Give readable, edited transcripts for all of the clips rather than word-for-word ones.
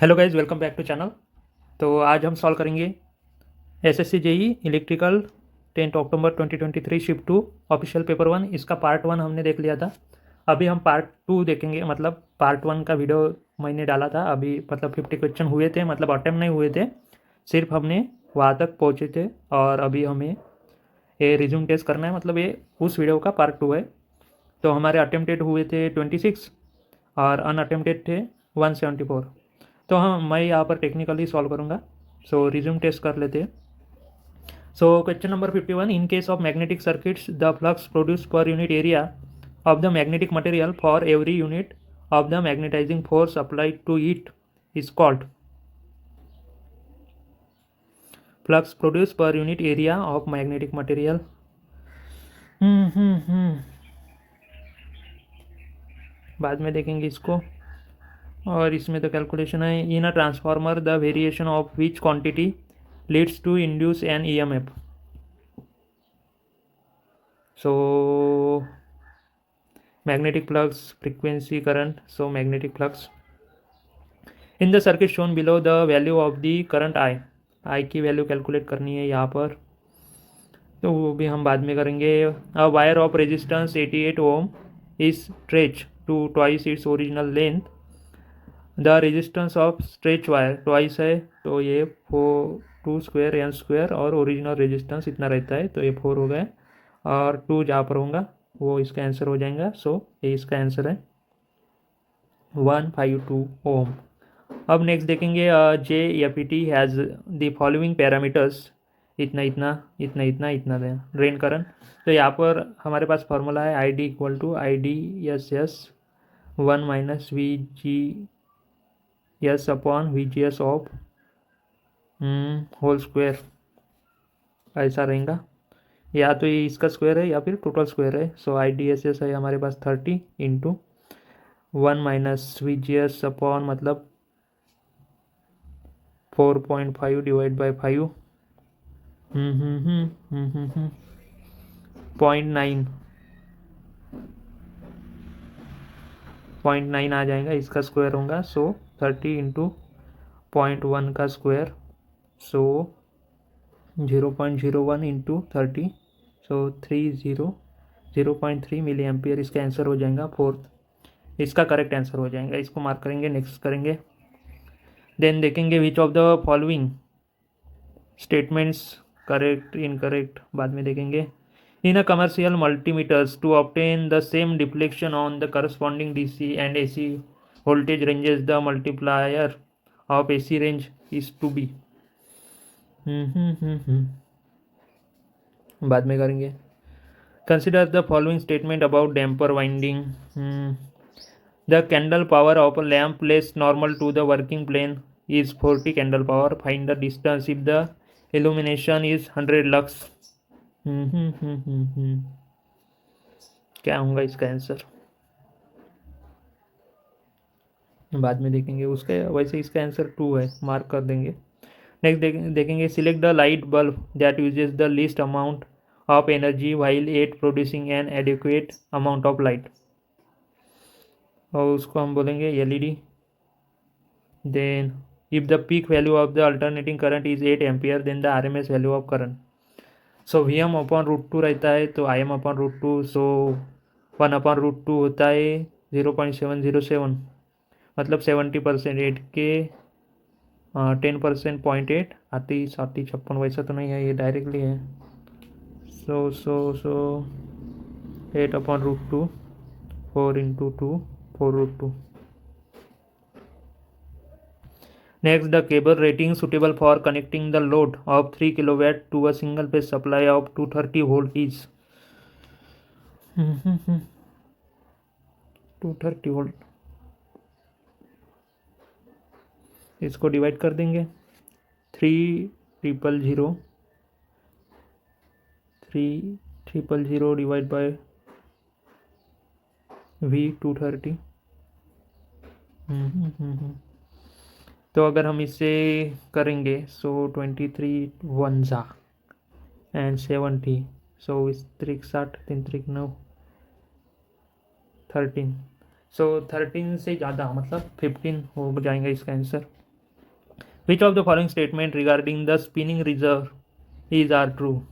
Hello guys, welcome back to channel. तो आज हम सॉल्व करेंगे SSC JE electrical 10 October 2023 shift 2 official paper 1। इसका पार्ट 1 हमने देख लिया था। अभी हम पार्ट 2 देखेंगे। मतलब पार्ट 1 का वीडियो मैंने डाला था। अभी मतलब 50 क्वेश्चन हुए थे, मतलब अटेम्प्ट नहीं हुए थे, सिर्फ हमने वहाँ तक पहुँचे थे। और अभी हमें ये रिज्यूम टेस्ट करना है, मतलब ये उस वीडियो का पार्ट 2 है। तो हमारे अटेम्प्टेड हुए थे 26 और अनअटेम्प्टेड थे 174। तो हाँ, मैं यहाँ पर टेक्निकली सॉल्व करूँगा। सो रिज्यूम टेस्ट कर लेते हैं। So question number 51, in case of magnetic circuits the flux produce per unit area of the magnetic material for every unit of the magnetising force applied to it is called. Flux produce per unit area of magnetic material. बाद में देखेंगे इसको। और इसमें तो calculation है। In a transformer the variation of which quantity leads to induce an EMF. So magnetic flux, frequency, current. So magnetic flux in the circuit shown below, the value of the current I की value calculate करनी है यहाँ पर। तो वो भी हम बाद में करेंगे। A wire of resistance 88 ohm is stretch to twice its original length. The resistance of stretch wire twice है, तो ये 2 स्क्वायर एन स्क्वायर, और ओरिजिनल रेजिस्टेंस इतना रहता है, तो ये 4 हो गए। और 2 जहाँ पर होगा वो इसका आंसर हो जाएगा। सो ये इसका आंसर है 152 ओम। अब नेक्स्ट देखेंगे। जे F E T has the following parameters. इतना इतना इतना इतना इतना ड्रेन करंट। तो यहाँ पर हमारे पास फार्मूला है I D equal to I D S 1 minus V G S upon V G S of whole square. ऐसा रहेगा, या तो ये इसका स्क्वायर है या फिर टोटल स्क्वायर है। सो आई डी एस एस है हमारे पास 30 into 1 minus V G S upon मतलब 4.5 डिवाइड बाई 5 0.9 आ जाएगा। इसका स्क्वायर होगा। सो 30 इंटू 0.1 का स्क्वायर, सो 0.01 इंटू 30, सो 0.3 मिली एम्पियर इसका आंसर हो जाएगा। फोर्थ इसका करेक्ट आंसर हो जाएगा। इसको मार्क करेंगे, नेक्स्ट करेंगे। देन देखेंगे which of the following statements correct incorrect, बाद में देखेंगे। In a commercial multimeters to obtain the same deflection on the corresponding DC and AC voltage ranges the multiplier of AC range is to be. बाद में करेंगे। Consider the following statement about damper winding. The candle power of a lamp place normal to the working plane is 40 candle power. Find the distance if the illumination is 100 lux. क्या होगा इसका answer, बाद में देखेंगे। उसका वैसे इसका answer 2 है, मार्क कर देंगे। नेक्स्ट देखेंगे। Select the light bulb that uses the least amount of energy while it producing an adequate amount of light. और उसको हम बोलेंगे LED. Then if the peak value of the alternating current is 8 ampere then the RMS value of current. So Vm upon root 2 रहता है, तो Im upon root 2, so 1 upon root 2 होता है 0.707, मतलब 70%। 8 के 10% 0.8 आती 56, वैसा तो नहीं है, ये डायरेक्टली है। So 8 upon root 2, 4 into 2, 4 root 2। Next, the cable rating suitable for connecting the load of 3 kW to a single phase supply of 230 volt is 230 volt। इसको डिवाइड कर देंगे। 3,000 डिवाइड बाय V 230। तो अगर हम इसे करेंगे, सो 23 1 जा एंड 70, सो इस 60 3 9 13, सो 13 से ज़्यादा मतलब 15 हो जाएगा इसका answer. Which of the following statement regarding the spinning reserve are true?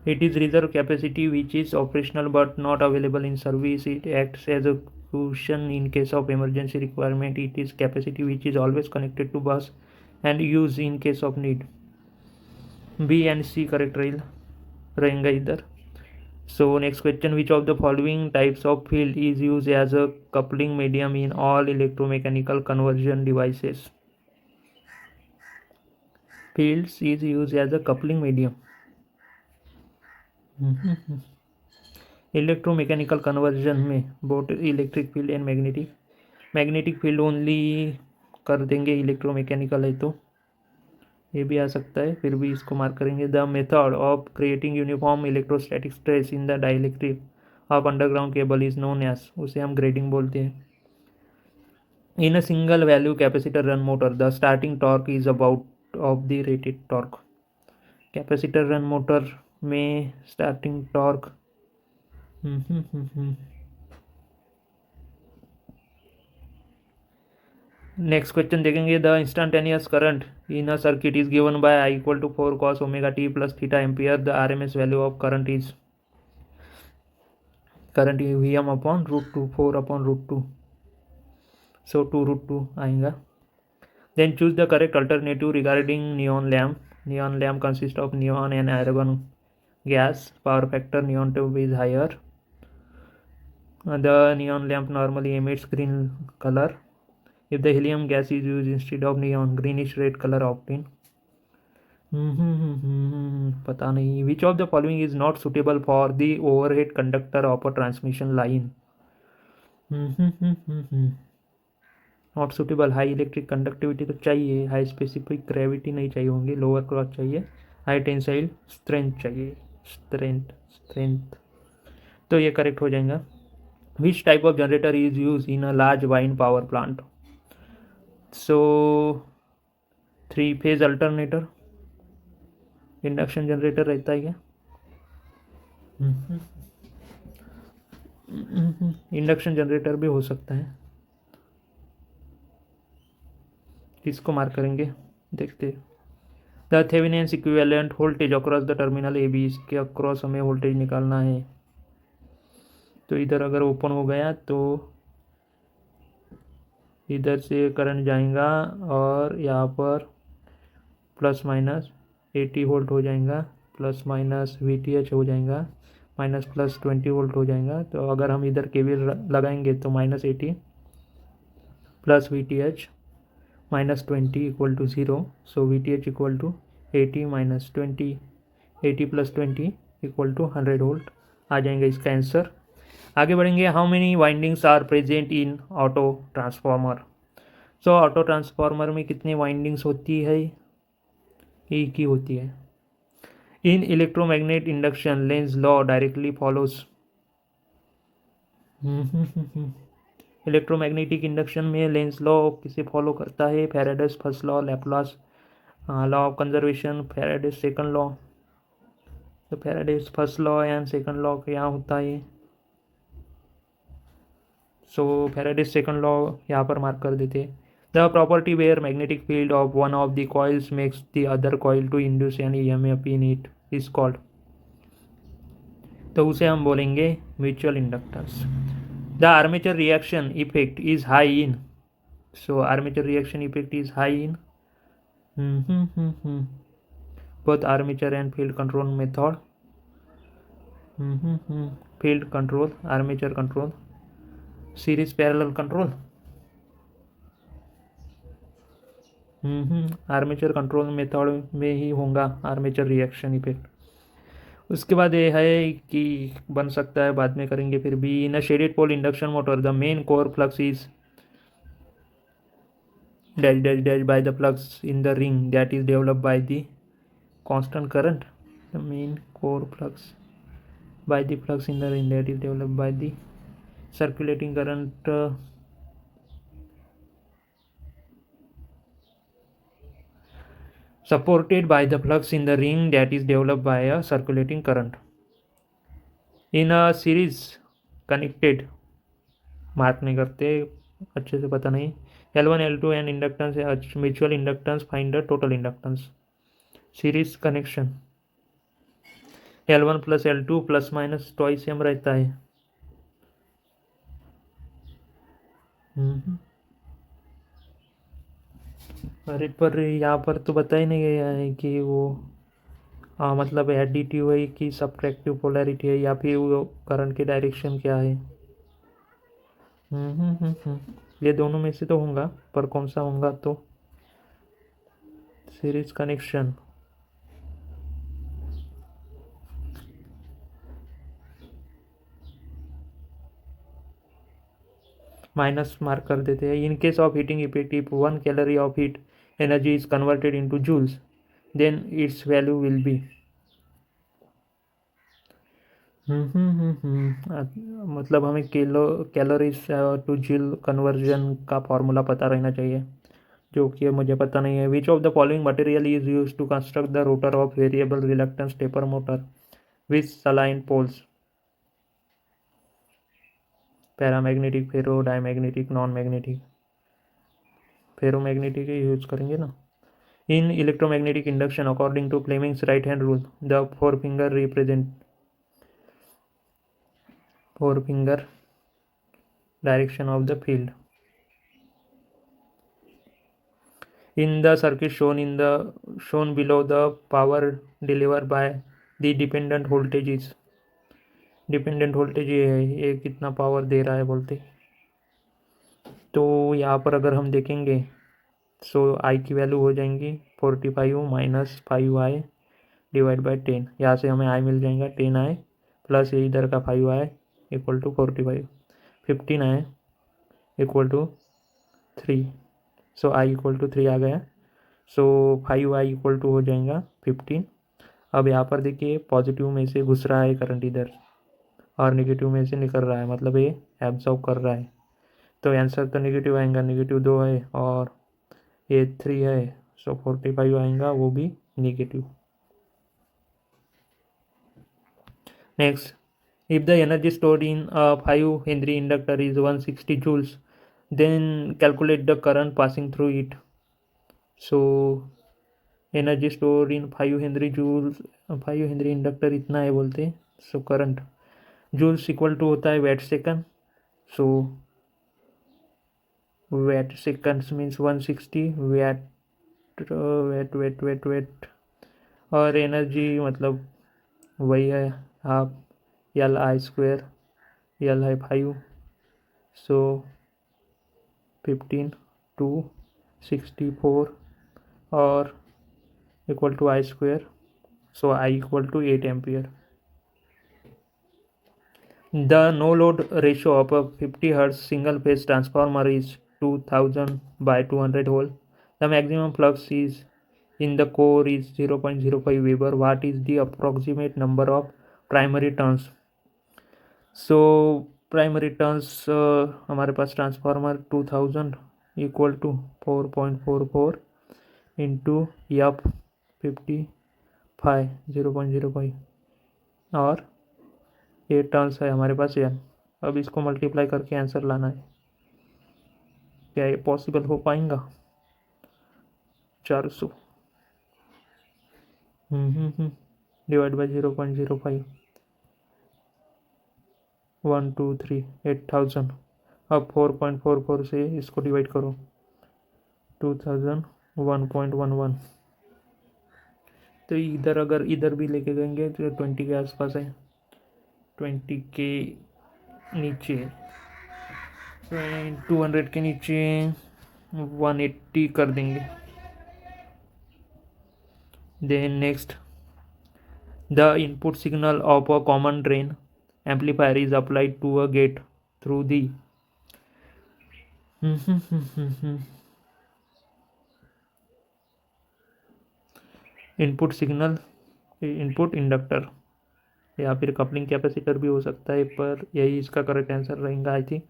It is reserve capacity which is operational but not available in service. It acts as a cushion in case of emergency requirement. It is capacity which is always connected to bus and used in case of need. B and C correct रहेंगा इधर. So next question, which of the following types of field is used as a coupling medium in all electromechanical conversion devices? Fields is used as a coupling medium. Electromechanical conversion में both electric field and magnetic field only कर देंगे, electromechanical है तो ये भी आ सकता है, फिर भी इसको मार्क करेंगे. The method of creating uniform electrostatic stress in the dielectric of underground cable is known as, उसे हम ग्रेडिंग बोलते हैं. In a single value capacitor run motor the starting torque is about of the rated torque. Capacitor run motor में starting torque next question देखेंगे. The instantaneous current in a circuit is given by I equal to 4 cos omega T plus theta ampere. The RMS value of current is Vm upon √2, 4 अपॉन √2, so 2√2 आएगा. Then choose the correct alternative regarding neon lamp. Neon lamp consist of neon and argon gas. Power factor neon tube is higher. The neon lamp normally emits green color. If the helium gas is used instead of neon, greenish red color obtained. पता नहीं. Which of the following is not suitable for the overhead conductor of a transmission line? Not suitable. High electric conductivity तो चाहिए, high specific gravity नहीं चाहिए होंगी, lower cross चाहिए, high tensile strength चाहिए, strength. तो ये करेक्ट हो जाएगा. Which type of generator is used in a large wind power plant? So 3-phase alternator. Induction generator रहता है क्या? इंडक्शन जनरेटर भी हो सकता है. किसको मार्क करेंगे देखते. The Thevenin's equivalent voltage across the terminal AB. इसके अक्रॉस हमें वोल्टेज निकालना है. तो इधर अगर ओपन हो गया तो इधर से करंट जाएगा और यहाँ पर प्लस माइनस 80 वोल्ट हो जाएगा, प्लस माइनस VTH हो जाएगा, माइनस प्लस 20 वोल्ट हो जाएगा. तो अगर हम इधर KVL लगाएंगे तो -80 plus VTH minus 20 equal to 0. So VTH equal to 80 minus 20, 80 plus 20 equal to 100 volt आ जाएगा इसका आंसर. आगे बढ़ेंगे. How many windings are present in auto transformer? So auto transformer में कितनी वाइंडिंग्स होती है? एक ही होती है. In electromagnet induction Lenz law directly follows. Electromagnetic induction में लेंज लॉ किसे फॉलो करता है? Faraday's first law, Laplace law of conservation, Faraday's second law. तो Faraday's first law and second law क्या होता है? सो फैराडेज सेकंड लॉ यहाँ पर मार्क कर देते. The property where magnetic field of one of the coils makes the other coil to induce an EMF in it is called. तो उसे हम बोलेंगे mutual inductance. The armature reaction effect is high in. So armature reaction effect is high in both armature and field control method. Field control, armature control, series parallel control. Armature control method में ही होगा armature reaction effect. उसके बाद ये है कि बन सकता है, बाद में करेंगे फिर भी. In a shaded pole induction motor the main core flux is dash dash dash by the flux in the ring that is developed by the constant current. The main core flux by the flux in the ring that is developed by the circulating current. Supported by the flux in the ring that is developed by a circulating current. In a series connected, mark नहीं करते, अच्छे से पता नहीं. L1 L2 and inductance mutual inductance, find the total inductance. Series connection L1 plus L2 plus minus twice same रहता है। अरे पर यहाँ पर तो बता ही नहीं गया है कि वो मतलब एडिटिव है कि सब्ट्रैक्टिव पोलैरिटी है या फिर वो करंट की डायरेक्शन क्या है। ये दोनों में से तो होगा, पर कौन सा होगा तो सीरीज कनेक्शन माइनस मार्क कर देते हैं। In case of heating effect, if 1 calorie of heat energy is converted into joules, then its value will be मतलब हमें कैलोरीज टू जूल कन्वर्जन का फॉर्मूला पता रहना चाहिए, जो कि मुझे पता नहीं है। Which of the following material is use to construct the rotor of variable reluctance stepper motor with salient poles? Paramagnetic, ferro, diamagnetic, non magnetic. Ferromagnetic ही यूज करेंगे ना। इन electromagnetic induction, according to Fleming's right hand rule, the four finger direction of the field. In the circuit shown below, the power delivered by the dependent voltage is, dependent voltage ये है, ये कितना power दे रहा है बोलते। तो यहाँ पर अगर हम देखेंगे सो आई की वैल्यू हो जाएंगी 45 माइनस 5i डिवाइड बाई 10। यहाँ से हमें आई मिल जाएगा 10i प्लस ये इधर का 5i equal to 45, 15i equal to 3। So I equal to 3 आ गया। सो 5i इक्वल टू हो जाएगा 15। अब यहाँ पर देखिए पॉजिटिव में से घुस रहा है करंट इधर और नेगेटिव में से निकल रहा है, मतलब ये एब्जॉर्ब कर रहा है। तो आंसर तो नेगेटिव आएगा, नेगेटिव 2 है और ये 3 है। सो 45 आएगा, वो भी negative. Next, if the energy stored in a 5 Henry inductor is 160 joules, then calculate the current passing through it. So energy store in 5 henry joules, 5 henry inductor इतना है बोलते। So current joules equal to होता है watt second. So watt seconds means 160 watt watt watt watt watt और energy मतलब वही है half L I square, L है 5। सो 15 टू 64 और equal to I square. So I equal to 8 ampere. The no load ratio of a 50 Hz single phase transformer is 2000 by 200 volt. The maximum flux is in the core is 0.05 Weber. What is the approximate number of primary turns? So primary turns हमारे पास transformer 2000 equal to 4.44 into F 55 0.05 और ये turns है हमारे पास N. अब इसको multiply करके answer लाना है। क्या ये पॉसिबल हो पाएगा? 400 डिवाइड बाई 0.05 1 2 3 8000। अब 4.44 से इसको डिवाइड करो 2000 1.11। तो इधर अगर इधर भी लेके गएंगे तो 20 के आसपास है। 20 के नीचे 200 के नीचे 180 कर देंगे। Then next, the input signal of a common drain amplifier is applied to a gate through the input signal, input inductor या फिर कपलिंग कैपेसिटर भी हो सकता है, पर यही इसका करेक्ट आंसर रहेगा I think.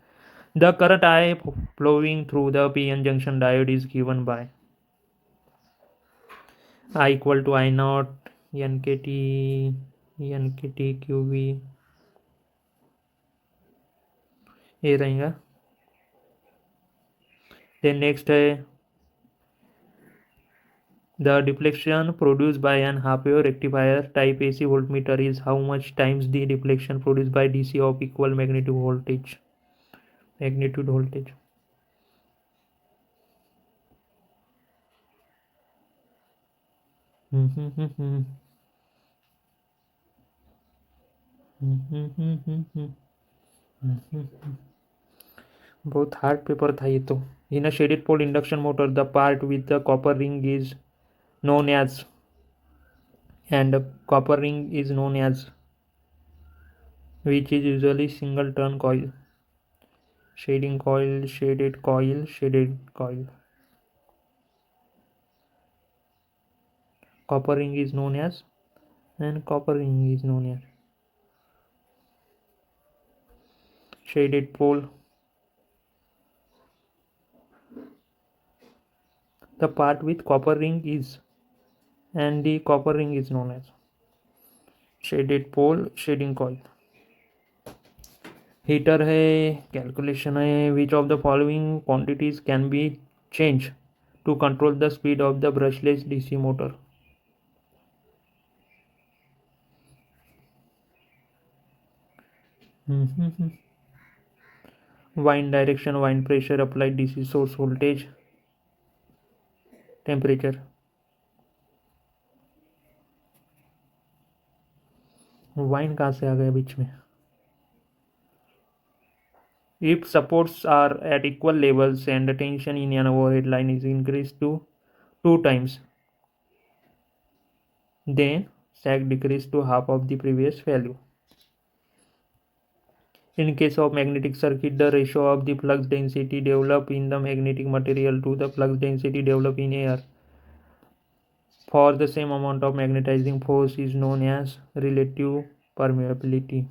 The current I flowing through the PN junction diode is given by I equal to I not N K T Q V, ये रहेगा। देन नेक्स्ट है the deflection produced by an half wave rectifier type AC voltmeter is how much times the deflection produced by DC of equal magnitude voltage. बहुत hard paper था ये तो. In a shaded pole induction motor the part with the copper ring is known as and copper ring is known as which is usually single turn coil, shading coil, shaded coil. Copper ring is known as and copper ring is known as shaded pole. The part with copper ring is and the copper ring is known as shaded pole, shading coil. Heater है, calculation है. Which of the following quantities can be change to control the speed of the brushless DC motor. wind direction, wind pressure, applied DC source voltage, temperature. wind कहाँ से आ गया बीच में? If supports are at equal levels and the tension in an overhead line is increased to 2 times, then sag decreased to half of the previous value. In case of magnetic circuit, the ratio of the flux density developed in the magnetic material to the flux density developed in air for the same amount of magnetizing force is known as relative permeability.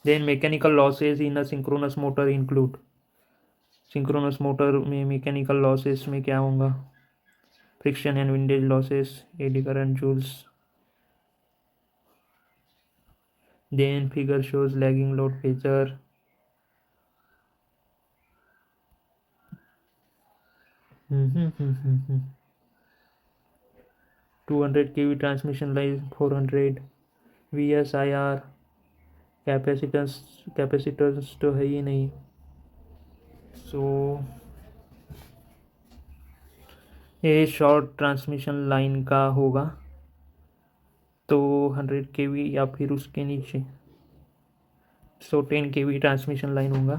Then mechanical losses in a synchronous motor include. Synchronous motor में mechanical losses में क्या होगा? Friction and windage losses, eddy current, joules. Then figure shows lagging load phasor. Hmm 200 kV transmission line, 400 VSIR. Capacitance तो है ही नहीं, सो ये short transmission line का होगा तो 100 kV या फिर उसके नीचे, सो 10 kV ट्रांसमिशन लाइन होगा.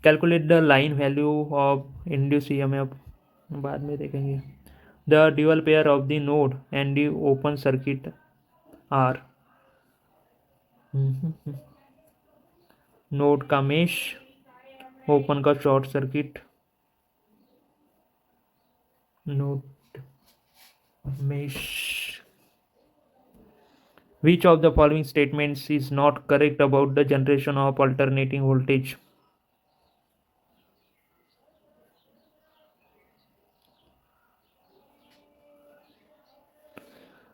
Calculate the line value of induce EMF बाद में देखेंगे. The dual pair of the node and the open circuit are. Node का मेश, ओपन का short circuit. Node mesh. Which of the following statements is not correct about the generation of alternating voltage?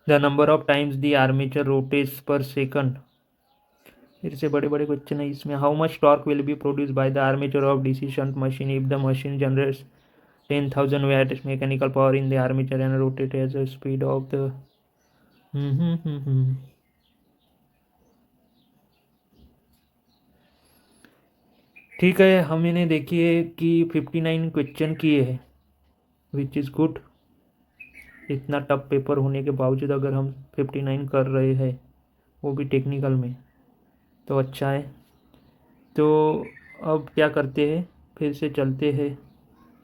The number of times the armature rotates per second. फिर से बड़े बड़े question है इसमें. How much torque will be produce by the armature of DC shunt machine if the machine generates 10,000 watt mechanical power in the armature and rotate at the speed of the ठीक है. हमने देखिए कि 59 question किए हैं, which is good. इतना tough paper होने के बावजूद अगर हम 59 कर रहे हैं, वो भी टेक्निकल में, तो अच्छा है. तो अब क्या करते हैं, फिर से चलते हैं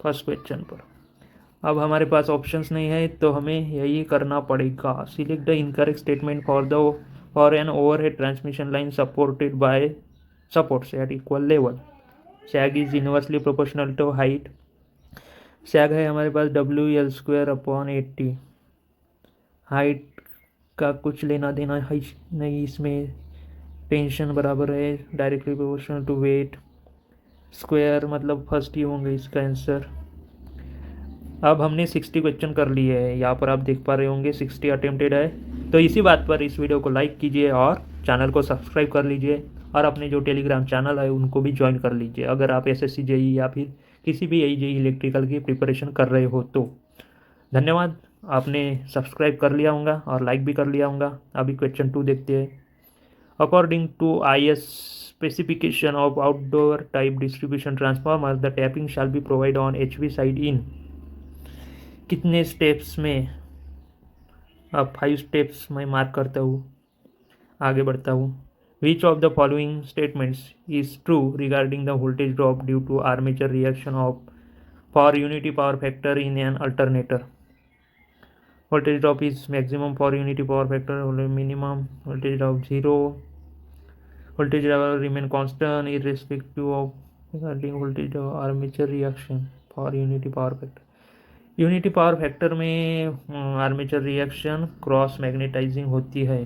फर्स्ट क्वेश्चन पर. अब हमारे पास ऑप्शंस नहीं है तो हमें यही करना पड़ेगा. Select the incorrect statement for an overhead transmission line supported by supports at equal level. Sag is inversely proportional to height. Sag है हमारे पास WL²/80. हाइट का कुछ लेना देना है नहीं इसमें. टेंशन बराबर है directly proportional to weight. Square मतलब फर्स्ट ही होंगे इसका आंसर. अब हमने 60 क्वेश्चन कर लिए हैं. यहाँ पर आप देख पा रहे होंगे 60 अटेम्प्टेड है. तो इसी बात पर इस वीडियो को लाइक कीजिए और चैनल को सब्सक्राइब कर लीजिए और अपने जो टेलीग्राम चैनल है उनको भी ज्वाइन कर लीजिए अगर आप एसएससी जेई या फिर किसी भी जेई इलेक्ट्रिकल की प्रिपरेशन कर रहे हो तो। धन्यवाद। आपने सब्सक्राइब कर लिया होगा और लाइक भी कर लिया होगा। अभी क्वेश्चन 2 देखते हैं। According to IS specification of outdoor type distribution transformer, the tapping shall be provided on HV side in कितने स्टेप्स में। अब 5 स्टेप्स मैं मार्क करता हूँ, आगे बढ़ता हूँ। Which of the following statements is true regarding the voltage drop due to armature reaction of for unity power factor in an alternator? Voltage drop is maximum for unity power factor, minimum voltage drop 0. Voltage level remain constant irrespective of regarding voltage of armature reaction for unity power factor. Unity power factor में armature reaction cross magnetizing होती है।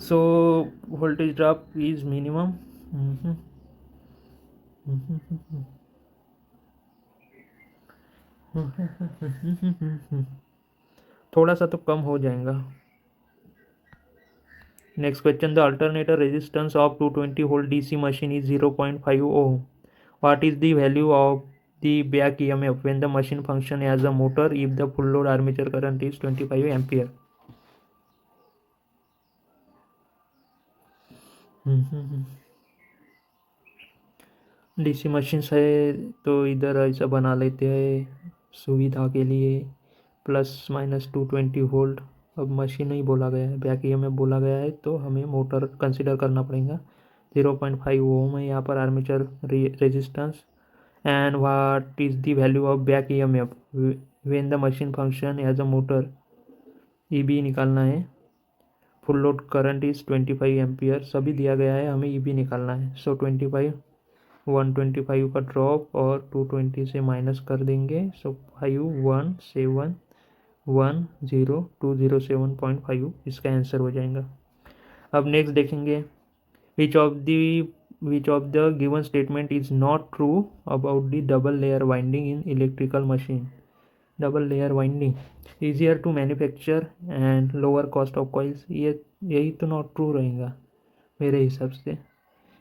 So voltage drop is minimum. थोड़ा सा तो कम हो जाएगा। Next question, the alternator resistance of 220 volt DC machine is 0.5 ohm. What is the value of the back EMF when the machine function as a motor if the full load armature current is 25 ampere? DC machine है तो इधर ऐसा बना लेते हैं सुविधा के लिए, ±220 वोल्ट। अब मशीन नहीं बोला गया है, बैक EMF बोला गया है तो हमें मोटर कंसिडर करना पड़ेगा। 0.5 ओम है यहाँ पर armature resistance. And what is the value of back EMF when the machine function as a motor? EB निकालना है। Full load current is 25 ampere, सभी दिया गया है, हमें EB निकालना है। सो 25 125 का ड्रॉप और 220 से माइनस कर देंगे। सो 517102007.5 इसका आंसर हो जाएगा। अब नेक्स्ट देखेंगे, which of the given statement is not true about the double layer winding in electrical machine? Double layer winding easier to manufacture and lower cost of coils, ये यही तो नॉट ट्रू रहेगा मेरे हिसाब से।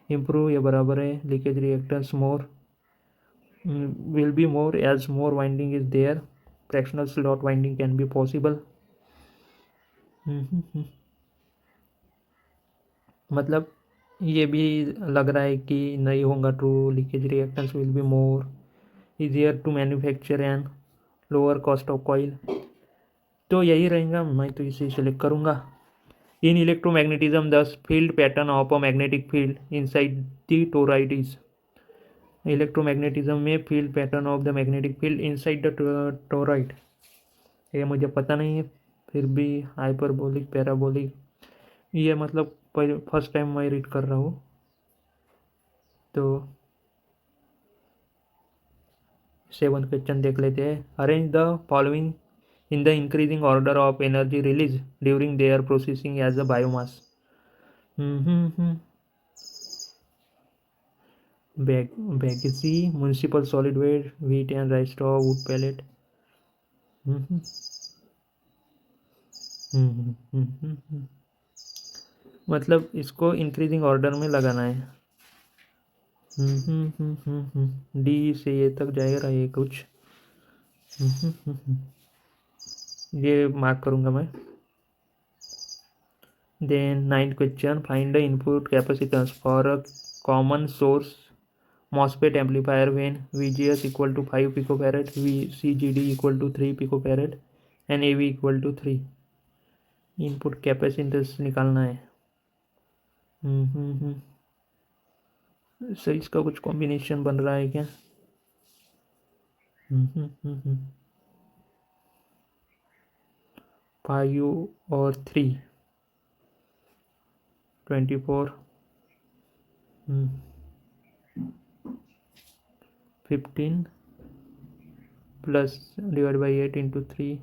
इम्प्रूव ये बराबर है, leakage reactance more will be more as more winding is there, fractional slot winding can be possible. मतलब ये भी लग रहा है कि नहीं होगा true, leakage reactance will be more, easier to manufacture and lower cost of coil, तो यही रहेगा, मैं तो इसे सिलेक्ट करूँगा। In electromagnetism the field pattern of a magnetic field inside the toroid is. Electromagnetism में field pattern of the magnetic field inside the toroid, ये मुझे पता नहीं है, फिर भी हाइपरबोलिक पैराबोलिक, ये मतलब फर्स्ट टाइम मैं रीड कर रहा हूँ। तो 7th क्वेश्चन देख लेते हैं। Arrange the following in the increasing order of energy release during their processing as a biomass. Bagasse, municipal solid waste, wheat and rice straw, wood pellet. मतलब इसको इंक्रीजिंग ऑर्डर में लगाना है। डी से ये तक जाएगा ये कुछ, ये मार्क करूँगा मैं। Then 9th question, find the input capacitance for a common source MOSFET amplifier when VGS equal to 5 picofarad, CGD equal to 3 picofarad and AV equal to 3। Input capacitance निकालना है। सर इसका कुछ कॉम्बिनेशन बन रहा है क्या? 5 और 3 24 15 प्लस डिवाइड बाई 8 इंटू 3।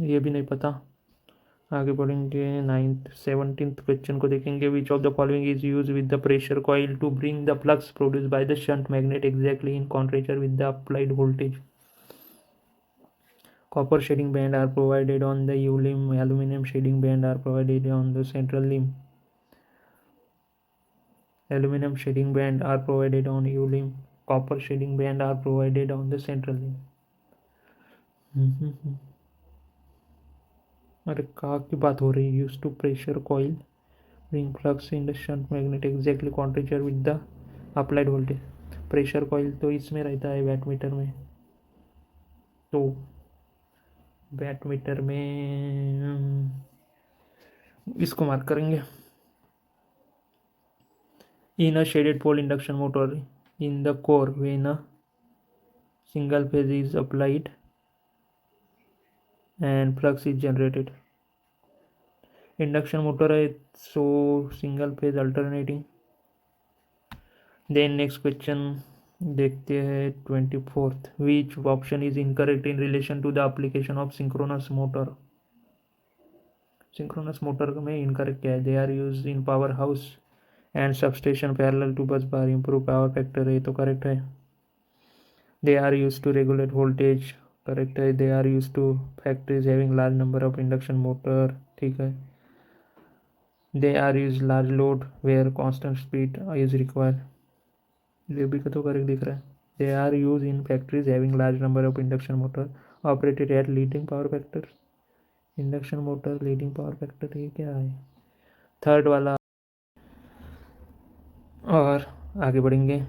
ये भी नहीं पता, आगे बढ़ेंगे। 17th क्वेश्चन को देखेंगे। Which of the following is use with the pressure coil to bring the flux produce by the shunt magnet exactly in quadrature with the applied voltage. Copper shading band are provided on the U-limb. Aluminum shading band are provided on the central limb. Aluminum shading band are provided on U-limb. Copper shading band are provided on the central limb. अरे कहाँ की बात हो रही है? Use to pressure coil ring flux in the shunt magnet exactly quadrature with the applied voltage. Pressure coil तो इसमें रहता है वैटमीटर में. तो वैटमीटर में इसको मार्क करेंगे. In a shaded pole induction motor in the core when a single phase is applied and flux is generated. Induction motor है so single phase alternating. Then next question देखते हैं 24th. Which option is incorrect in relation to the application of synchronous motor. Synchronous motor में incorrect क्या है? They are use in power house and substation parallel to bus bar improve power factor है तो correct है. They are use to regulate voltage correct है. They are use to factories having large number of induction motor ठीक है. They are use large load where constant speed is required ये भी तो correct दिख रहा है. They are use in factories having large number of induction motor operated at leading power factor. Induction motor leading power factor ये क्या है? Third वाला. और आगे बढ़ेंगे.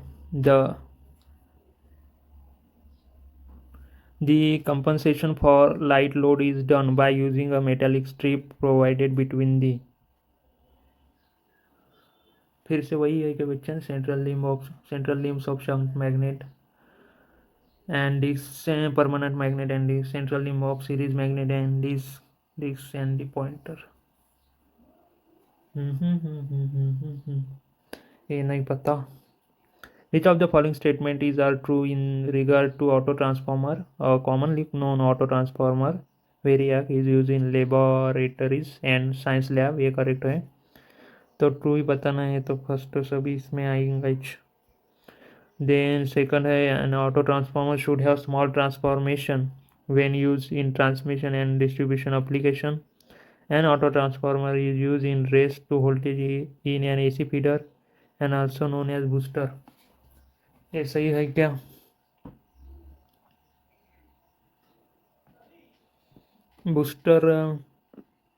The compensation for light load is done by using a metallic strip provided between the. फिर से वही है कि question central limbs of shunt magnet and this permanent magnet and this central limb of series magnet and this and the pointer. ये नहीं पता. Which of the following statement is are true in regard to auto transformer? A commonly known auto transformer variac is used in laboratories and science lab. ये correct है. तो true ही बताना है तो first तो सभी इसमें आएंगे. देन सेकंड है an auto transformer should have small transformation when used in transmission and distribution application. An auto transformer is used in raise to voltage in an AC feeder and also known as booster. ये सही है क्या? Booster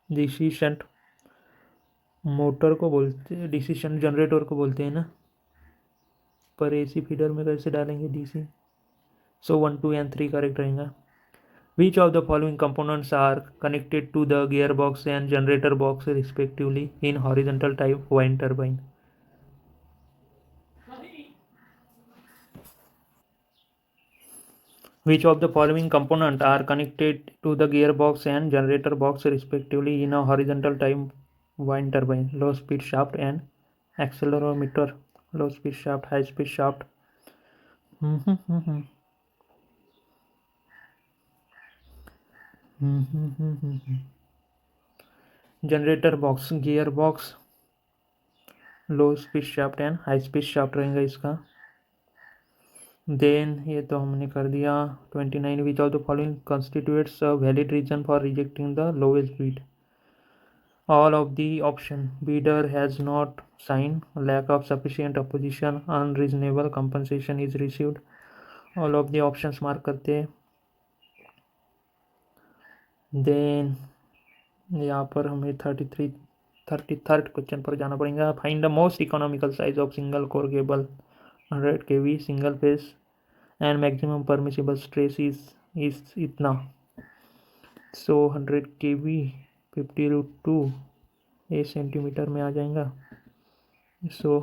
DC shunt motor को बोलते हैं. DC shunt generator को बोलते हैं ना. पर एसी फीडर में कैसे डालेंगे डीसी? सो 1 2 एंड 3 करेक्ट रहेगा. Which of the following components are connected to the gear box and generator box respectively in horizontal type wind turbine. Which of the following components are connected to the gearbox and generator box respectively in a horizontal type wind turbine? Low speed shaft and accelerometer. Low speed shaft, high speed shaft. Generator box, gear box, low speed shaft and high speed shaft रहेगा इसका. Then ये तो हमने कर दिया. 29. Which of the following constitutes a valid reason for rejecting the lowest bid? All of the option. Bidder has not signed, lack of sufficient opposition, unreasonable compensation is received. All of the options mark करते हैं. Then यहाँ पर हमें 33rd question पर जाना पड़ेगा. Find the most economical size of single core cable 100 kV single phase and maximum permissible stress is इतना. सो 100 kV 50√2 8 centimetre में आ जाएगा. सो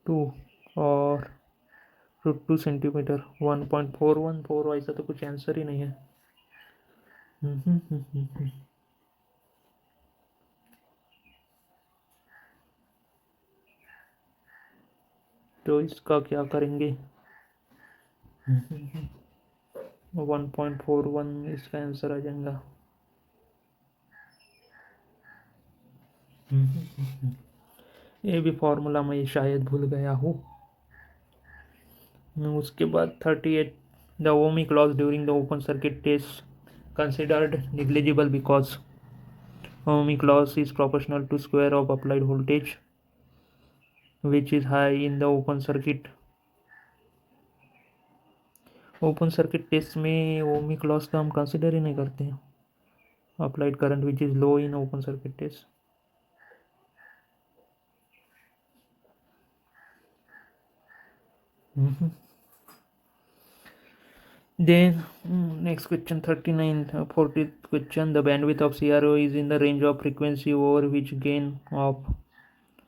2 और √2 सेंटीमीटर 1.414. ऐसा तो कुछ आंसर ही नहीं है. तो इसका क्या करेंगे? 1.41 इसका आंसर आ जाएगा. ये भी फॉर्मूला मैं शायद भूल गया हूँ. उसके बाद 38 The ohmic loss during the open circuit test considered negligible because ohmic loss is proportional to square of applied voltage, which is high in the open circuit. Open circuit test में ohmic loss का हम consider ही नहीं करते हैं. Applied current which is low in open circuit test. Then next question 39, 40th question. The bandwidth of CRO is in the range of frequency over which gain of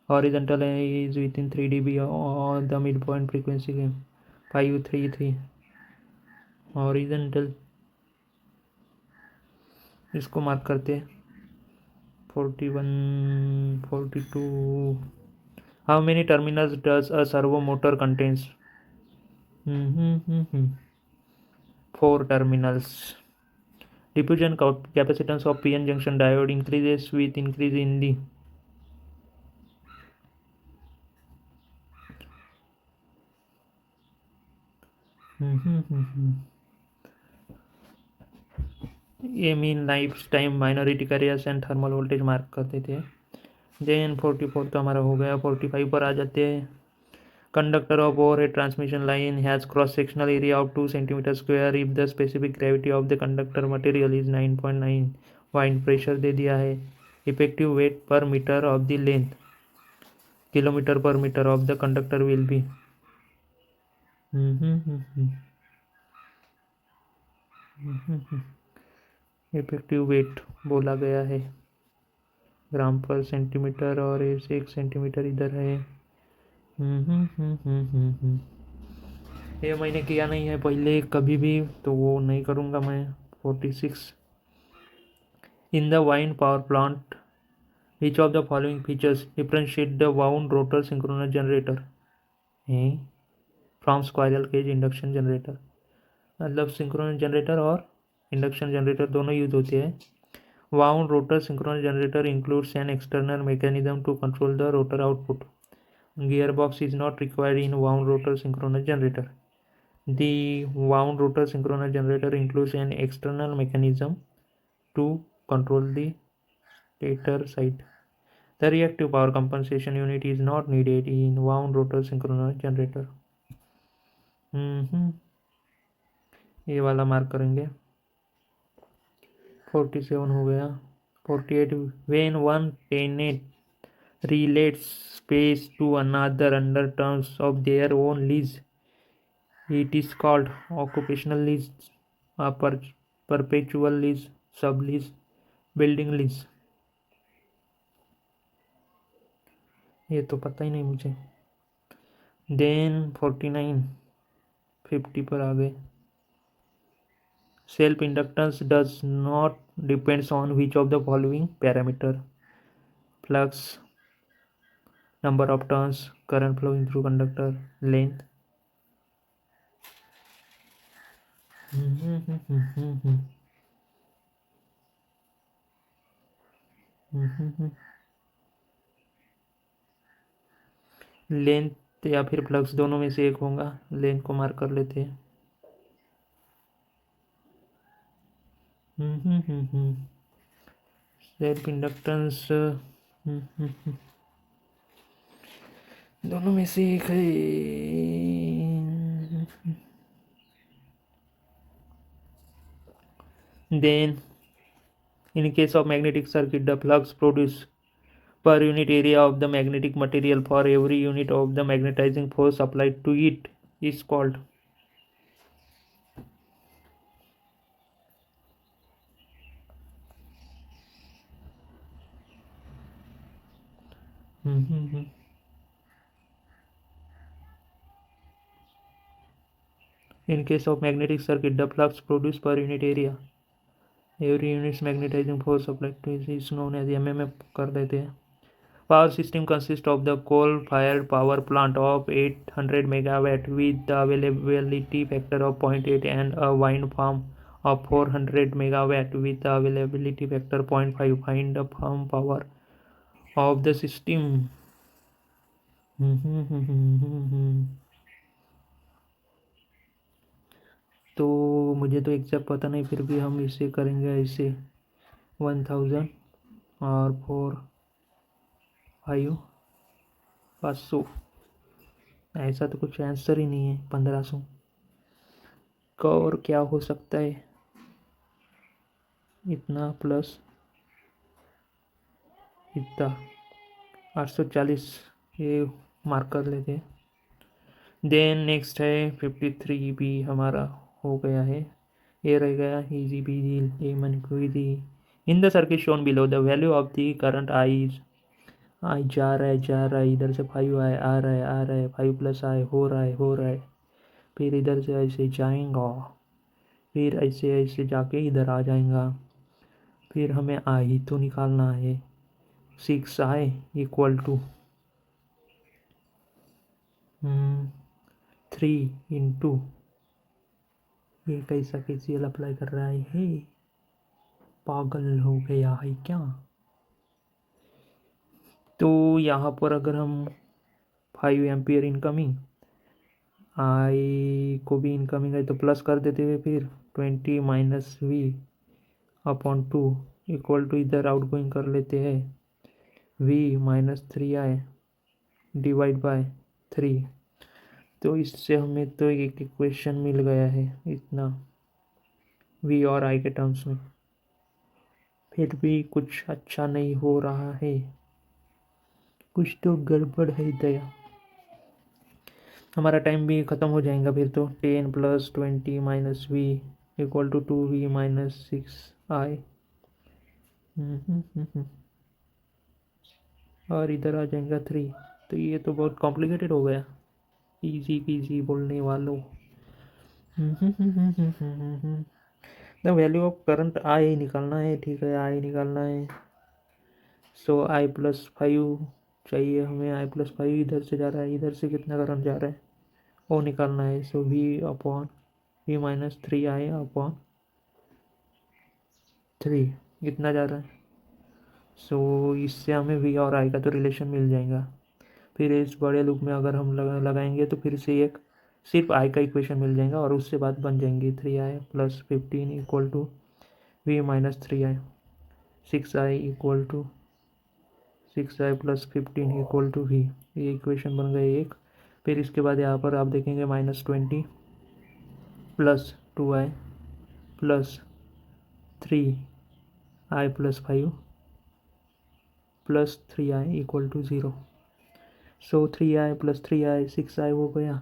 horizontal is within 3 dB or the midpoint frequency gain 533. Horizontal इसको mark करते हैं 41, 42. How many terminals does a servo motor contains? 4 terminals. Diffusion capacitance of PN junction diode increases with increase in the ये mean life time minority carriers and thermal voltage mark करते थे. Then 44 तो हमारा हो गया. 45 पर आ जाते हैं. Conductor of overhead transmission line has cross-sectional area of 2 cm square if the specific gravity of the conductor material is 9.9. wind pressure दे दिया है. Effective weight per meter of the length, kilometer per meter of the conductor will be. Effective weight बोला गया है ग्राम पर centimetre और ऐसे 1 centimetre इधर है. ये मैंने किया नहीं है पहले कभी भी, तो वो नहीं करूँगा मैं. 46. In the wind power plant which of the following features differentiate the wound rotor synchronous generator from squirrel cage induction generator. मतलब सिंक्रोनस जनरेटर और इंडक्शन जनरेटर दोनों यूज होते हैं. Wound rotor synchronous generator includes an external mechanism to control the rotor output. Gearbox is not required in wound rotor synchronous generator. The wound rotor synchronous generator includes an external mechanism to control the stator side. The reactive power compensation unit is not needed in wound rotor synchronous generator. ये वाला mark करेंगे. 47 हो गया. 48. When one tenant relates space to another under terms of their own lease, it is called occupational lease, a perpetual lease, sublease, building lease. ये तो पता ही नहीं मुझे. देन 49, 50 पर आ गए. Self inductance does not depends on which of the following parameter? Flux, number of turns, current flowing through conductor, length. Length या फिर flux दोनों में से एक होगा. लेंथ को मार्क कर लेते हैं. सेल्फ इंडक्टेंस दोनों में से एक है. Then in case of magnetic circuit, the flux produced per unit area of the magnetic material for every unit of the magnetizing force applied to it is called. In case of magnetic circuit, the flux produced per unit area, every unit's magnetizing force applied to it is known as MMF कर देते हैं. Power system consists of the coal-fired power plant of 800 megawatt with the availability factor of 0.8 and a wind farm of 400 megawatt with the availability factor 0.5. Find the farm power of the system. तो मुझे तो exact पता नहीं, फिर भी हम इसे करेंगे ऐसे 1000 और 500। ऐसा तो कुछ आंसर ही नहीं है 1500 का। और क्या हो सकता है इतना प्लस इतना 840, ये मार्क कर लेते हैं। देन नेक्स्ट है 53 भी हमारा हो गया है। ये रह गया इजी पीजी ये मन को easy. In the circuit shown below the value of the current आई जा रहा है इधर से 5 आए आ रहा है 5 प्लस आए हो रहा है। फिर इधर से ऐसे जाएगा, फिर ऐसे ऐसे जाके इधर आ जाएगा। फिर हमें आई तो निकालना है 6 आई इक्वल टू 3 इंटू, ये कैसा KCL अप्लाई कर रहा है, पागल हो गया है क्या। तो यहाँ पर अगर हम 5 एम्पियर इनकमिंग, आई को भी इनकमिंग है तो प्लस कर देते हुए फिर 20 minus V upon 2 equal to इधर आउट गोइंग कर लेते हैं V minus 3 I divide by 3। तो इससे हमें तो एक इक्वेशन मिल गया है इतना वी और आई के टर्म्स में। फिर भी कुछ अच्छा नहीं हो रहा है, कुछ तो गड़बड़ है दया। हमारा टाइम भी ख़त्म हो जाएगा फिर तो। 10 plus 20 minus V equal to 2v minus 6i। और इधर आ जाएगा 3। तो ये तो बहुत कॉम्प्लिकेटेड हो गया, इजी पीजी बोलने वालों। The value of current I निकालना है, ठीक है आई निकालना है। सो i+5 चाहिए हमें, i+5 इधर से जा रहा है, इधर से कितना करंट जा रहा है वो निकालना है। सो v upon v minus 3i upon 3 कितना जा रहा है। सो इससे हमें v और i का तो रिलेशन मिल जाएगा। फिर इस बड़े लूप में अगर हम लगाएंगे तो फिर से एक सिर्फ i का इक्वेशन मिल जाएगा और उससे बाद बन जाएंगी 3i plus 15 equal to v minus 3i, 6i equal to 6i plus 15 equal to v। ये इक्वेशन बन गए एक। फिर इसके बाद यहाँ पर आप देखेंगे -20 plus 2i plus 3i plus 5 plus 3i equal to 0। So 3i plus 3i 6i हो गया,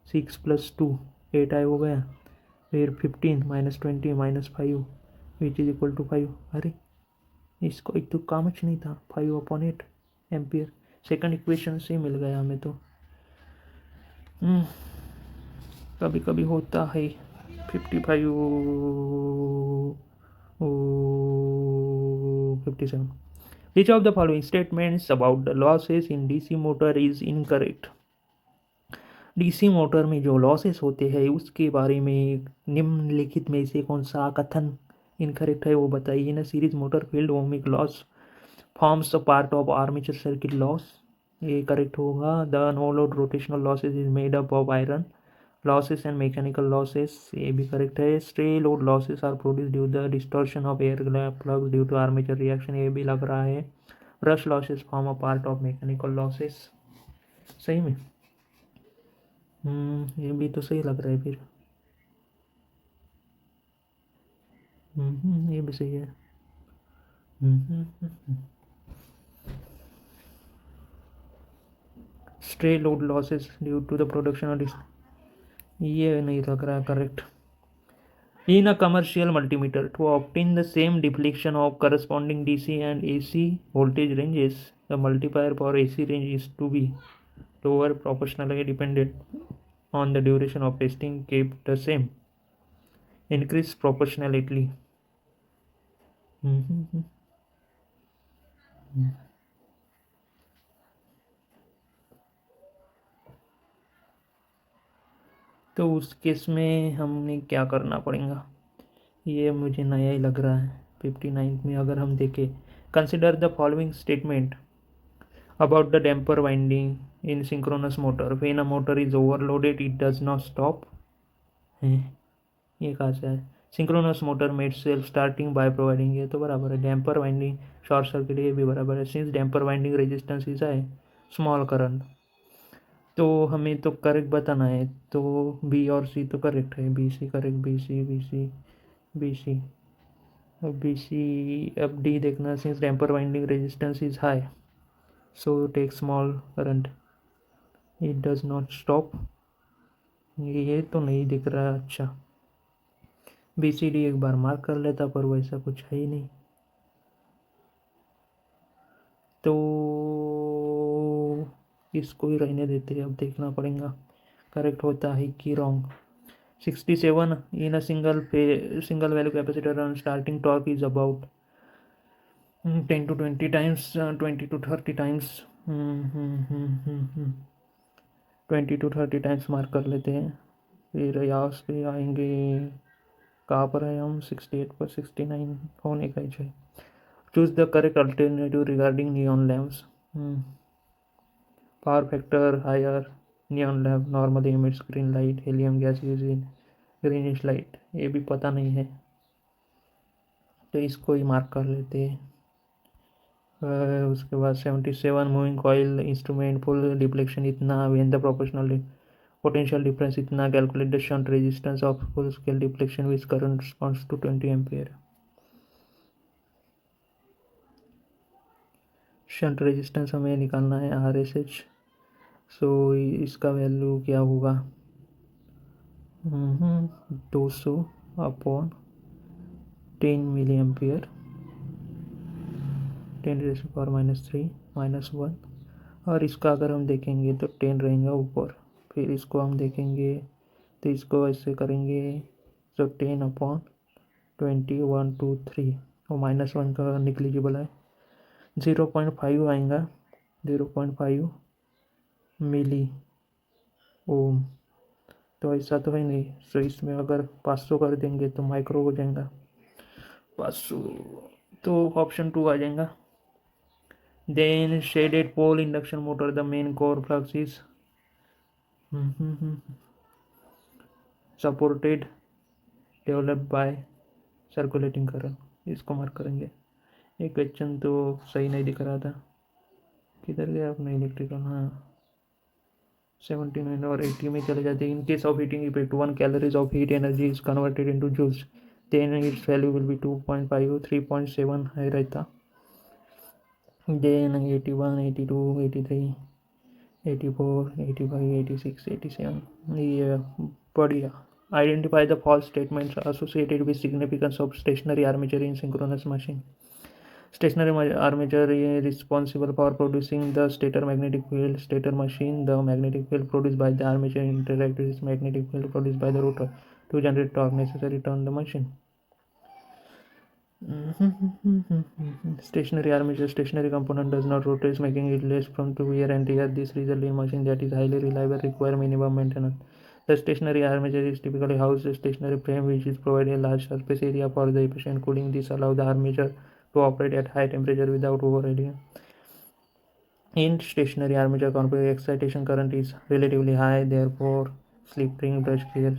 6 प्लस 2 8i हो गया। फिर 15 -20 -5 विच इज इक्वल टू 5। अरे इसको एक तो कामच नहीं था, 5/8 एम्पियर। सेकंड इक्वेशन से मिल गया हमें तो। कभी कभी होता है। 55 57। विच of the following statements about the losses in DC motor is incorrect. DC motor में जो लॉसेस होते हैं उसके बारे में निम्नलिखित में से कौन सा कथन इनकरेक्ट है वो बताइए। In series motor field ohmic loss forms a part of armature circuit loss, ये करेक्ट होगा। The no load rotational losses is made up of iron losses and mechanical losses, ये भी करेक्ट है। Stray load losses are produce due the distortion of air flux due to armature reaction, ये भी लग रहा है। Brush losses form a part of mechanical losses, सही में। ये भी तो सही लग रहा है फिर। ये भी सही है। Stray load losses due to the production of, ये नहीं लग रहा correct. In a commercial multimeter, to obtain the same deflection of corresponding DC and AC voltage ranges, the multiplier for AC range is to be lower proportionally dependent on the duration of testing kept the same, increase proportionately. तो उस case में हमने क्या करना पड़ेगा, ये मुझे नया ही लग रहा है। 59 में अगर हम देखें, consider the following statement about the damper winding in synchronous motor. When a motor is overloaded, it does not stop. ये कहाँ से है? Synchronous motor made self starting by providing, ये तो बराबर है। डैम्पर वाइंडिंग शॉर्ट सर्किट, ये भी बराबर है। Since damper winding resistance is है स्मॉल करंट, तो हमें तो करेक्ट बताना है। तो बी और सी तो करेक्ट है, B C correct, B C B C B C. अब बी सी, अब डी देखना। Since damper winding resistance is high so take small current, it does not stop, ये तो नहीं दिख रहा। अच्छा, बी सी डी एक बार मार्क कर लेता, पर वैसा कुछ है ही नहीं। तो इसको ही रहने देते हैं, अब देखना पड़ेगा करेक्ट होता है कि wrong. 67 in a single value capacitor run starting torque is about 10 to 20 times, 20 to 30 times, 20 to 30 times mark कर लेते हैं। फिर यहाँ से आएंगे, कहाँ पर है हम? 68 पर 69 होने का ही चाहिए। Choose the correct alternative regarding neon lamps. Power factor higher, neon lamp normally emits green light, helium gas use in greenish light, ये भी पता नहीं है, तो इसको ही मार्क कर लेते हैं। उसके बाद 77 moving coil instrument full deflection इतना, when the proportional potential difference इतना, calculate the shunt resistance of full scale deflection which current response to 20 ampere. Shunt resistance हमें निकालना है RSH, सो इसका वैल्यू क्या होगा? 200 अपॉन 10 मिली एम्पियर, 10⁻³ -1, और इसका अगर हम देखेंगे तो 10 रहेगा ऊपर। फिर इसको हम देखेंगे तो इसको ऐसे करेंगे, तो 10/20 1 2 3, और -1 का निग्लिजिबल है, 0.5 आएगा, 0.5 मिली ओम। तो ऐसा तो है नहीं, तो इसमें अगर 500 कर देंगे तो माइक्रो हो जाएगा 500, तो ऑप्शन 2 आ जाएगा। Then shaded pole induction motor, the main core flux is supported developed by circulating current, इसको मार्क करेंगे। एक क्वेश्चन तो सही नहीं दिख रहा था, किधर गया अपना इलेक्ट्रिकल? हाँ, 79 और 80 में चले जाते हैं। In case of heating effect 1 calories of heat energy is converted into joules, then its value will be 2.5 3.7 है रहता। देन 81 82 83 84 85 86 87, ये बढ़िया। Identify the false statements associated with significance of stationary armature in synchronous machine. Stationary armature is responsible for producing the stator magnetic field. Stator machine, the magnetic field produced by the armature interacts with magnetic field produced by the rotor to generate torque necessary to turn the machine. Stationary armature, stationary component does not rotate, making it less prone to wear and tear. This results in machine that is highly reliable, require minimum maintenance. The stationary armature is typically housed in a stationary frame which is provided a large surface area for the efficient cooling. This allows the armature to operate at high temperature without overheating. In stationary armature configuration, excitation current is relatively high, therefore slip ring brush gears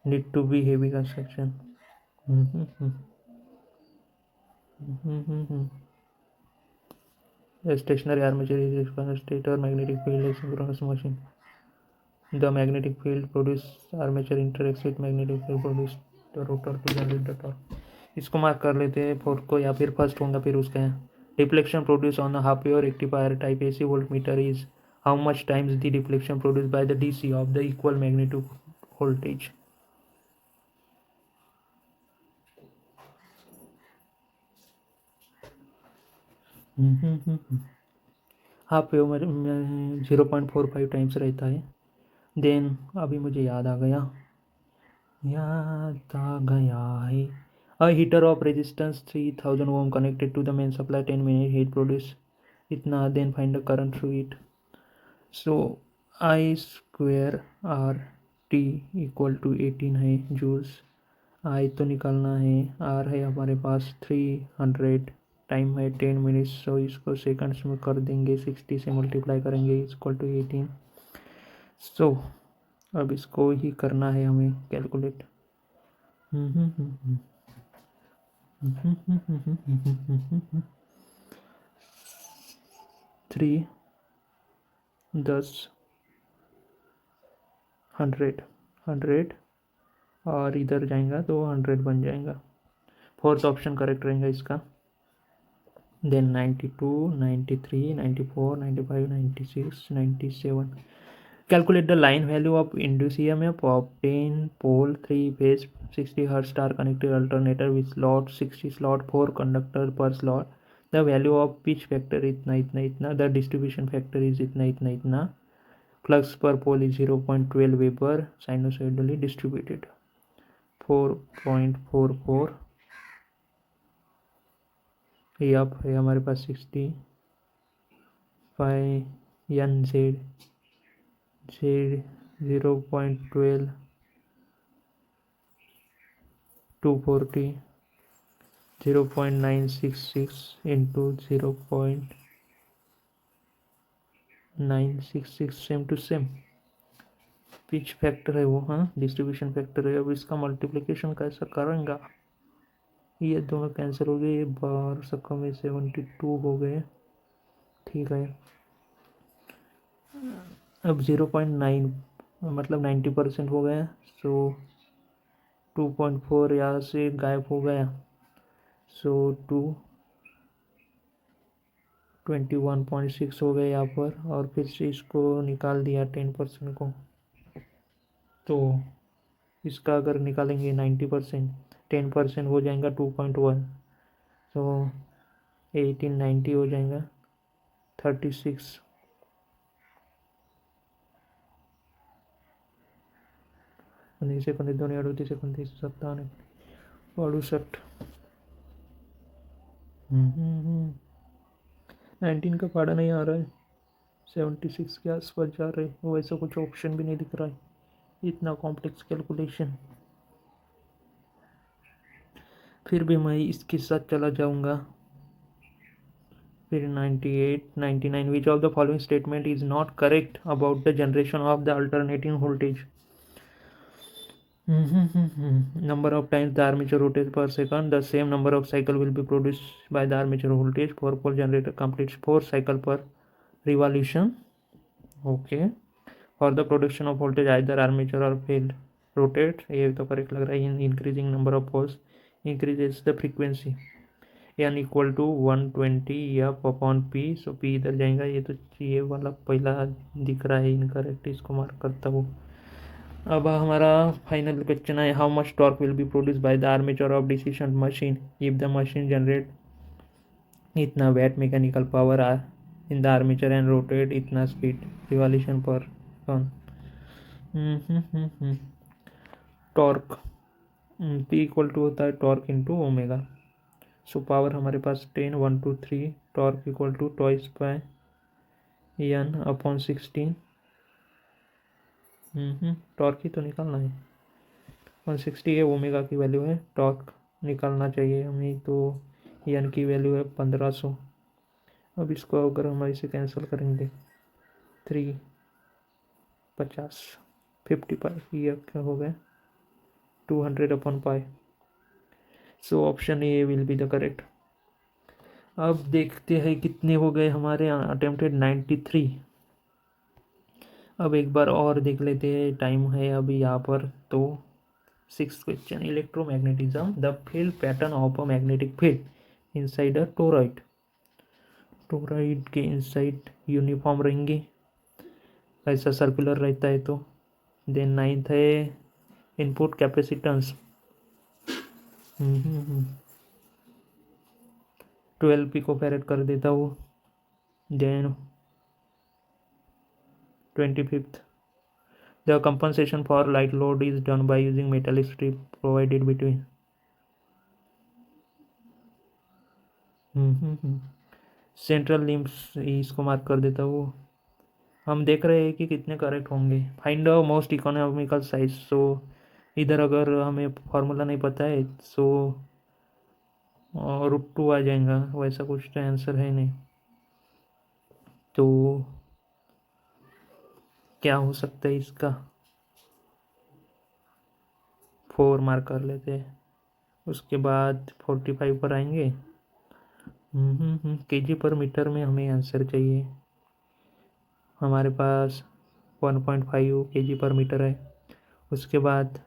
need to be heavy construction. A stationary armature is a stator magnetic field is synchronous motion. The magnetic field produced armature interacts with magnetic field produced the rotor to generate the torque. इसको mark कर लेते हैं 4 को, या फिर first होगा फिर उसका है। Deflection produce on half wave rectifier type AC voltmeter is how much times the deflection produce by the DC of the equal magnitude voltage. Half wave में 0.45 टाइम्स रहता है। देन अभी मुझे याद आ गया है, a heater of resistance 3000 ohm connected to the main supply, 10 minute heat produce इतना, then find the current through it. So I square RT equal to 18 है जूल्स, I तो निकालना है, R है हमारे पास 300, टाइम है 10 मिनट्स, सो इसको सेकंड्स में कर देंगे, 60 से मल्टीप्लाई करेंगे इक्वल टू 18। सो अब इसको ही करना है हमें कैलकुलेट। थ्री 10 100 100 और इधर जाएगा तो 100 बन जाएगा। फोर्थ ऑप्शन करेक्ट रहेगा इसका। Then 92 93 94 95 96 97। Calculate the line value of induced EMF of 10 pole 3 phase 60 hertz star connected alternator with slot 60 slot 4 conductor per slot. The value of pitch factor इतना इतना इतना, the distribution factor is इतना इतना इतना, flux per pole is 0.12 Weber, sinusoidally distributed 4.44। ये अब है हमारे पास 65 N Z 0.12 240 0.966 into 0.966 same to same pitch factor है वो। हाँ, डिस्ट्रीब्यूशन फैक्टर है। अब इसका मल्टीप्लिकेशन कैसा करेंगे? ये दोनों कैंसिल हो गए, ये 12 सौ में 72 हो गए। ठीक है, अब 0.9 मतलब 90% हो गया, सो 2.4 यहाँ से गायब हो गया, सो 21.6 हो गए यहाँ पर। और फिर से इसको निकाल दिया 10% को, तो इसका अगर निकालेंगे 90% 10% हो जाएगा 2.1, तो 1890 हो जाएगा 36। Second 2 second 57 68। 19 का पढ़ा नहीं आ रहा है, 76 के आसपास जा रहे हैं। वैसा कुछ ऑप्शन भी नहीं दिख रहा है, इतना कॉम्प्लेक्स कैलकुलेशन। फिर भी मैं इसके साथ चला जाऊंगा। फिर 98 99, विच of the following statement is not correct about the generation of the alternating voltage. Number of times the armature rotates per second, the same number of cycle will be produced by the armature voltage. 4-pole generator completes 4 cycle per revolution. Okay, for the production of voltage either armature or field rotate, ये तो correct लग रहा है। in increasing number of poles increases the frequency, n equal to 120 f upon p, so p इधर जाएगा। ये तो ये वाला पहला दिख रहा है इनकरेक्ट, इसको मार्क करता हूँ। अब हमारा फाइनल क्वेश्चन है, how much torque will be produce by the armature of DC shunt machine if the machine generate इतना watt mechanical power in the armature and rotate इतना speed revolution per turn. Torque P equal to होता है torque into omega. So power हमारे पास 10 1 2 3, torque equal to twice by N upon 16। Torque ही तो निकालना है, 160 है ओमेगा की वैल्यू है, टॉर्क निकालना चाहिए हमें, तो एन की वैल्यू है 1500। अब इसको अगर हम इसे कैंसिल करेंगे 3 50 55, ये क्या हो गया 200 upon pi. So option A will be the correct. अब देखते हैं कितने हो गए हमारे अटेम्प्टेड 93। अब एक बार और देख लेते हैं, टाइम है अभी यहाँ पर। तो 6th question, electromagnetism, the field pattern of a magnetic field inside a toroid. Toroid के इनसाइड यूनिफॉर्म रहेंगे, ऐसा सर्कुलर रहता है तो। देन 9th है इनपुट कैपेसिटेंस 12 पिकोफैरेड कर देता हूँ। Then 25th, the compensation for light load is done by using metallic strip provided between। Central limbs, इसको मार्क कर देता हूँ। हम देख रहे हैं कि कितने करेक्ट होंगे। Find the most economical size, so इधर अगर हमें फॉर्मूला नहीं पता है सो √2 आ जाएगा, वैसा कुछ तो आंसर है नहीं। तो क्या हो सकता है इसका, 4 मार्क कर लेते हैं। उसके बाद 45 पर आएंगे। केजी पर मीटर में हमें आंसर चाहिए। हमारे पास 1.5 केजी पर मीटर है। उसके बाद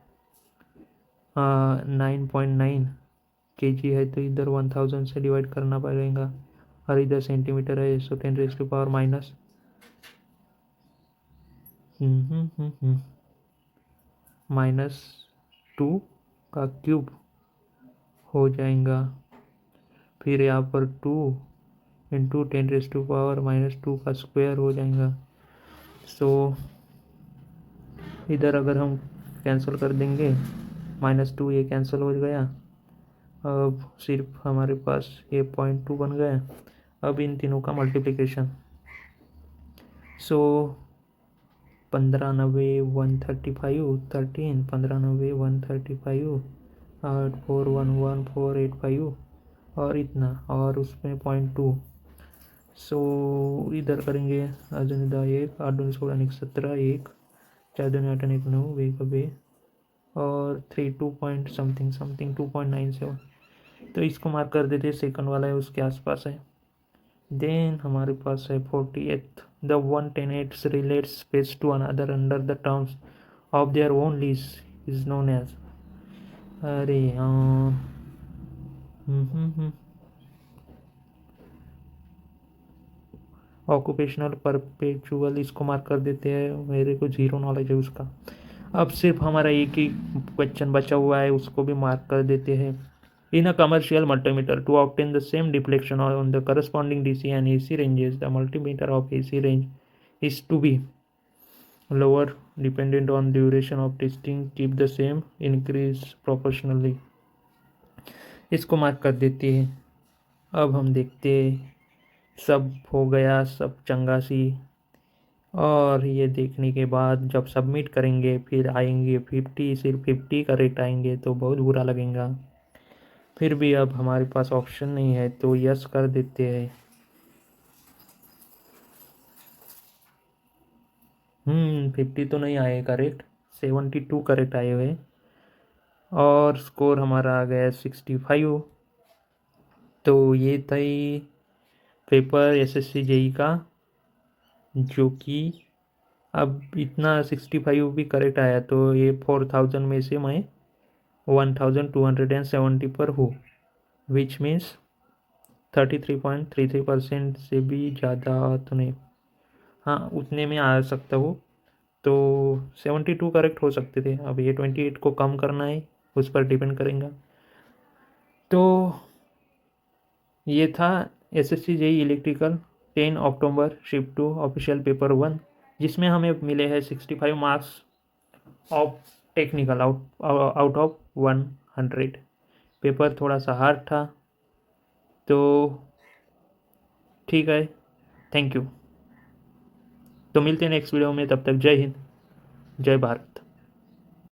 9.9 केजी है, तो इधर 1000 से डिवाइड करना पड़ेगा, और इधर सेंटीमीटर है, सो 10⁻⁻, -2 का क्यूब हो जाएगा। फिर यहाँ पर 2 इंटू 10⁻⁻2 का स्क्वायर हो जाएगा। सो इधर अगर हम कैंसिल कर देंगे, -2 ये कैंसिल हो गया। अब सिर्फ हमारे पास ये 0.2 बन गया। अब इन तीनों का मल्टीप्लिकेशन, सो 1590 135 13, 1590 135, 8411 485, और इतना, और उसमें 0.2। सो इधर करेंगे अजून 1 8 2 16 1 17 1 4 2 8 1 9 1 बे, और 3 2 पॉइंट समथिंग समथिंग 2.97। तो इसको मार्क कर देते, सेकंड वाला है उसके आसपास है। देन हमारे पास है 48th, the 110 relates space to another under the terms of their own lease is known as। अरे हाँ, ऑक्यूपेशनल परपेचुअल, इसको मार्क कर देते हैं, मेरे को जीरो नॉलेज है उसका। अब सिर्फ हमारा एक ही क्वेश्चन बचा हुआ है, उसको भी मार्क कर देते हैं। In a commercial multimeter, to obtain the same deflection on the corresponding DC and AC ranges, the multimeter of AC range is to be lower dependent on duration of testing, keep the same, increase proportionally। इसको mark कर देते हैं। अब हम देखते हैं, सब हो गया, सब चंगा सी। और ये देखने के बाद जब सबमिट करेंगे, फिर आएंगे 50, सिर्फ 50 का रेट आएंगे तो बहुत बुरा लगेगा। फिर भी अब हमारे पास ऑप्शन नहीं है, तो यस कर देते हैं। 50 तो नहीं आए करेक्ट, 72 करेक्ट आए हुए, और स्कोर हमारा आ गया 65। तो ये था ही पेपर SSC JEE का, जो कि अब इतना 65 भी करेक्ट आया, तो ये 4000 में से मैं 1270 पर हूँ, विच मीन्स 33.33% से भी ज़्यादा तो नहीं, हाँ उतने में आ सकता हूँ। तो 72 करेक्ट हो सकते थे, अब ये 28 को कम करना है, उस पर डिपेंड करेगा। तो ये था SSC JEE इलेक्ट्रिकल 10 अक्टूबर शिफ्ट 2 ऑफिशियल पेपर 1, जिसमें हमें मिले हैं 65 marks of technical out of 100। Paper थोड़ा सा हार्ड था, तो ठीक है, थैंक यू। तो मिलते हैं नेक्स्ट वीडियो में, तब तक जय हिंद, जय भारत।